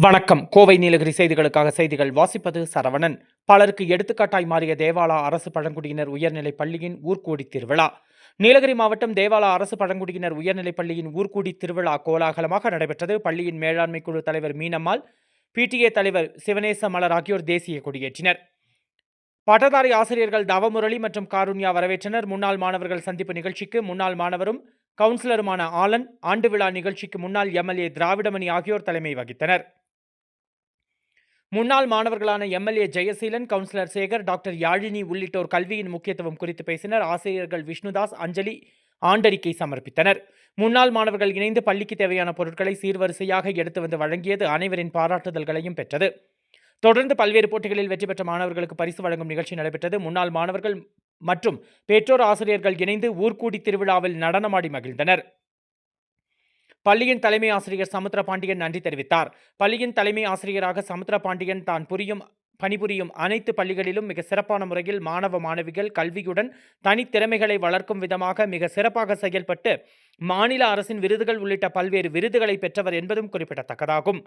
வணக்கம். கோவை நீலகிரி செய்திகளுக்காக செய்திகள் வாசிப்பது சரவணன். பலருக்கு எடுத்துக்காட்டாய் மாறிய தேவாலா அரசு பழங்குடியினர் உயர்நிலைப் பள்ளியின் ஊர்கூடி திருவிழா. நீலகிரி மாவட்டம் தேவாலா அரசு பழங்குடியினர் உயர்நிலைப் பள்ளியின் ஊர்கூடி திருவிழா கோலாகலமாக நடைபெற்றது. பள்ளியின் மேலாண்மை குழு தலைவர் மீனம்மாள், பிடிஏ தலைவர் சிவனேச மலர் ஆகியோர் தேசிய கொடியேற்றினர். பட்டதாரி ஆசிரியர்கள் தவமுரளி மற்றும் காருண்யா வரவேற்றனர். முன்னாள் மாணவர்கள் சந்திப்பு நிகழ்ச்சிக்கு முன்னாள் மாணவரும் கவுன்சிலருமான ஆலன், ஆண்டு விழா நிகழ்ச்சிக்கு முன்னாள் எம்எல்ஏ திராவிடமணி ஆகியோர் தலைமை வகித்தனர். முன்னாள் மாணவர்களான MLA Jayaseelan, councillor Sekar, doctor Yazhini உள்ளிட்டோர் கல்வியின் முக்கியத்துவம் குறித்து பேசினர். ஆசிரியர்கள் விஷ்ணுதாஸ், அஞ்சலி ஆண்டறிக்கை சமர்ப்பித்தனர். முன்னாள் மாணவர்கள் இணைந்து பள்ளிக்கு தேவையான பொருட்களை சீர்வரிசையாக எடுத்து வந்து வழங்கியது அனைவரின் பாராட்டுதல்களையும் பெற்றது. தொடர்ந்து பல்வேறு போட்டிகளில் வெற்றி பெற்ற மாணவர்களுக்கு பரிசு வழங்கும் நிகழ்ச்சி நடைபெற்றது. முன்னாள் மாணவர்கள் மற்றும் பெற்றோர் ஆசிரியர்கள் இணைந்து ஊர்கூடி திருவிழாவில் நடனமாடி மகிழ்ந்தனர். பள்ளியின் தலைமை ஆசிரியர் சமுத்திர பாண்டியன் நன்றி தெரிவித்தார். பள்ளியின் தலைமை ஆசிரியராக சமுத்திர பாண்டியன் தான் பணிபுரியும் அனைத்து பள்ளிகளிலும் மிக சிறப்பான முறையில் மாணவ மாணவிகள் கல்வியுடன் தனித்திறமைகளை வளர்க்கும் விதமாக மிக சிறப்பாக செயல்பட்டு மாநில அரசின் விருதுகள் உள்ளிட்ட பல்வேறு விருதுகளை பெற்றவர் என்பதும் குறிப்பிடத்தக்கதாகும்.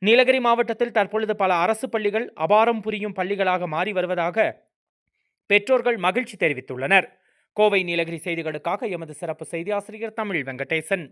நீலகிரி மாவட்டத்தில் தற்பொழுது பல அரசு பள்ளிகள் அபாரம் புரியும் பள்ளிகளாக மாறி வருவதாக பெற்றோர்கள் மகிழ்ச்சி தெரிவித்துள்ளனர். கோவை நீலகிரி செய்திகளுக்காக எமது சிறப்பு செய்தி ஆசிரியர் தமிழ் வெங்கடேசன்.